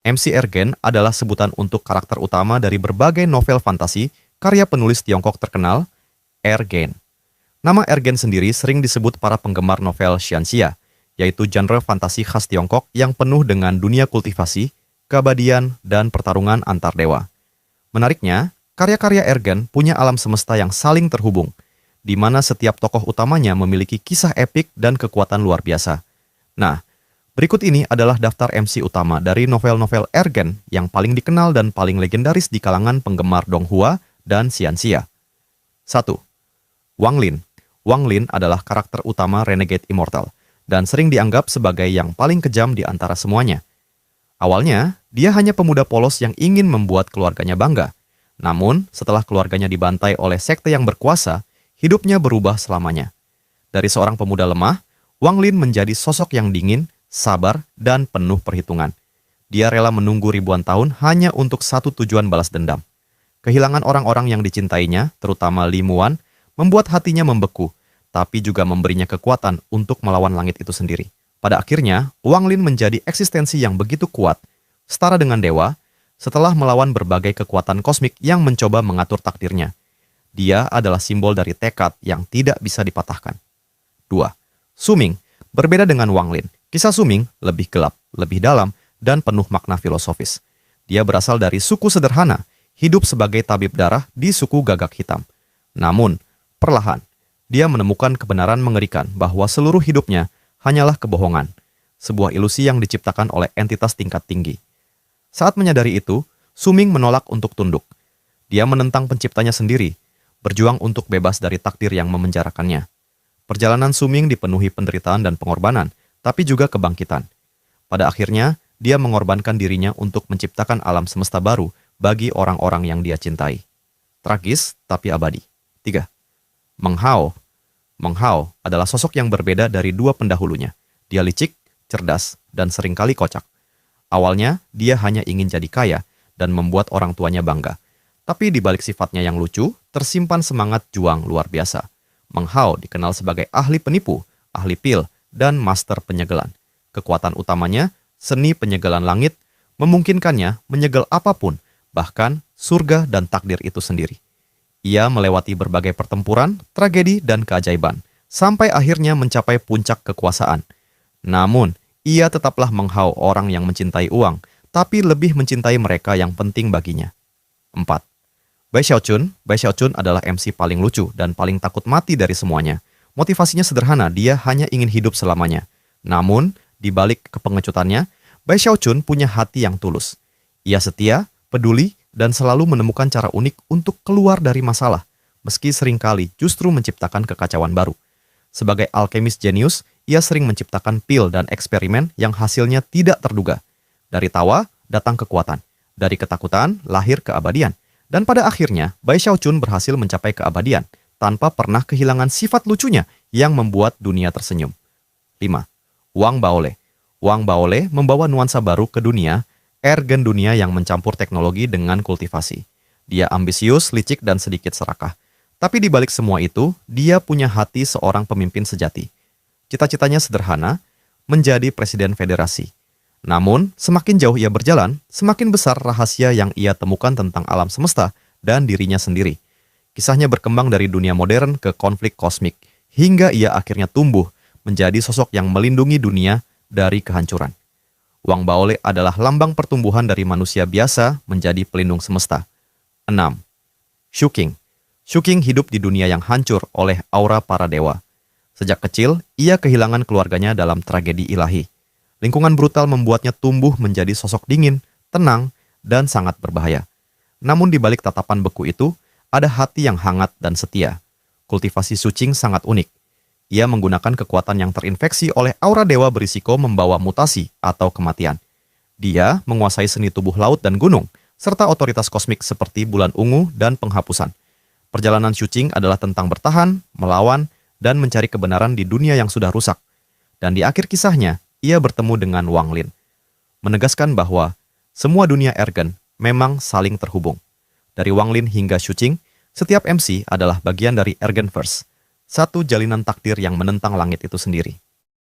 MC Ergen adalah sebutan untuk karakter utama dari berbagai novel fantasi karya penulis Tiongkok terkenal, Ergen. Nama Ergen sendiri sering disebut para penggemar novel Xianxia, yaitu genre fantasi khas Tiongkok yang penuh dengan dunia kultivasi, keabadian, dan pertarungan antar dewa. Menariknya, karya-karya Ergen punya alam semesta yang saling terhubung, di mana setiap tokoh utamanya memiliki kisah epik dan kekuatan luar biasa. Nah, berikut ini adalah daftar MC utama dari novel-novel Ergen yang paling dikenal dan paling legendaris di kalangan penggemar Donghua dan Xianxia. 1. Wang Lin. Wang Lin adalah karakter utama Renegade Immortal dan sering dianggap sebagai yang paling kejam di antara semuanya. Awalnya, dia hanya pemuda polos yang ingin membuat keluarganya bangga. Namun, setelah keluarganya dibantai oleh sekte yang berkuasa, hidupnya berubah selamanya. Dari seorang pemuda lemah, Wang Lin menjadi sosok yang dingin, sabar, dan penuh perhitungan. Dia rela menunggu ribuan tahun hanya untuk satu tujuan balas dendam. Kehilangan orang-orang yang dicintainya, terutama Li Muan, membuat hatinya membeku, tapi juga memberinya kekuatan untuk melawan langit itu sendiri. Pada akhirnya, Wang Lin menjadi eksistensi yang begitu kuat, setara dengan dewa, setelah melawan berbagai kekuatan kosmik yang mencoba mengatur takdirnya. Dia adalah simbol dari tekad yang tidak bisa dipatahkan. 2. Su Ming. Berbeda dengan Wang Lin, kisah Su Ming lebih gelap, lebih dalam, dan penuh makna filosofis. Dia berasal dari suku sederhana, hidup sebagai tabib darah di suku Gagak Hitam. Namun, perlahan, dia menemukan kebenaran mengerikan bahwa seluruh hidupnya hanyalah kebohongan, sebuah ilusi yang diciptakan oleh entitas tingkat tinggi. Saat menyadari itu, Su Ming menolak untuk tunduk. Dia menentang penciptanya sendiri, berjuang untuk bebas dari takdir yang memenjarakannya. Perjalanan Su Ming dipenuhi penderitaan dan pengorbanan, tapi juga kebangkitan. Pada akhirnya, dia mengorbankan dirinya untuk menciptakan alam semesta baru bagi orang-orang yang dia cintai. Tragis, tapi abadi. 3. Meng Hao. Meng Hao adalah sosok yang berbeda dari dua pendahulunya. Dia licik, cerdas, dan seringkali kocak. Awalnya, dia hanya ingin jadi kaya dan membuat orang tuanya bangga. Tapi di balik sifatnya yang lucu, tersimpan semangat juang luar biasa. Meng Hao dikenal sebagai ahli penipu, ahli pil, dan master penyegelan. Kekuatan utamanya, seni penyegelan langit, memungkinkannya menyegel apapun, bahkan surga dan takdir itu sendiri. Ia melewati berbagai pertempuran, tragedi, dan keajaiban, sampai akhirnya mencapai puncak kekuasaan. Namun, ia tetaplah Meng Hao orang yang mencintai uang, tapi lebih mencintai mereka yang penting baginya. 4. Bai Xiaochun adalah MC paling lucu dan paling takut mati dari semuanya. Motivasinya sederhana, dia hanya ingin hidup selamanya. Namun, di balik kepengecutannya, Bai Xiaochun punya hati yang tulus. Ia setia, peduli, dan selalu menemukan cara unik untuk keluar dari masalah, meski seringkali justru menciptakan kekacauan baru. Sebagai alkemis jenius, ia sering menciptakan pil dan eksperimen yang hasilnya tidak terduga. Dari tawa, datang kekuatan. Dari ketakutan, lahir keabadian. Dan pada akhirnya, Bai Xiaochun berhasil mencapai keabadian, tanpa pernah kehilangan sifat lucunya yang membuat dunia tersenyum. 5. Wang Baole. Wang Baole membawa nuansa baru ke dunia, Ergen dunia yang mencampur teknologi dengan kultivasi. Dia ambisius, licik, dan sedikit serakah. Tapi di balik semua itu, dia punya hati seorang pemimpin sejati. Cita-citanya sederhana, menjadi presiden federasi. Namun, semakin jauh ia berjalan, semakin besar rahasia yang ia temukan tentang alam semesta dan dirinya sendiri. Kisahnya berkembang dari dunia modern ke konflik kosmik, hingga ia akhirnya tumbuh menjadi sosok yang melindungi dunia dari kehancuran. Wang Baole adalah lambang pertumbuhan dari manusia biasa menjadi pelindung semesta. 6. Shu Qing. Shu Qing hidup di dunia yang hancur oleh aura para dewa. Sejak kecil, ia kehilangan keluarganya dalam tragedi ilahi. Lingkungan brutal membuatnya tumbuh menjadi sosok dingin, tenang, dan sangat berbahaya. Namun di balik tatapan beku itu, ada hati yang hangat dan setia. Kultivasi Shu Qing sangat unik. Ia menggunakan kekuatan yang terinfeksi oleh aura dewa berisiko membawa mutasi atau kematian. Dia menguasai seni tubuh laut dan gunung, serta otoritas kosmik seperti bulan ungu dan penghapusan. Perjalanan Shu Qing adalah tentang bertahan, melawan, dan mencari kebenaran di dunia yang sudah rusak. Dan di akhir kisahnya, ia bertemu dengan Wang Lin, menegaskan bahwa semua dunia Ergen memang saling terhubung. Dari Wang Lin hingga Shu Qing, setiap MC adalah bagian dari Ergenverse, satu jalinan takdir yang menentang langit itu sendiri.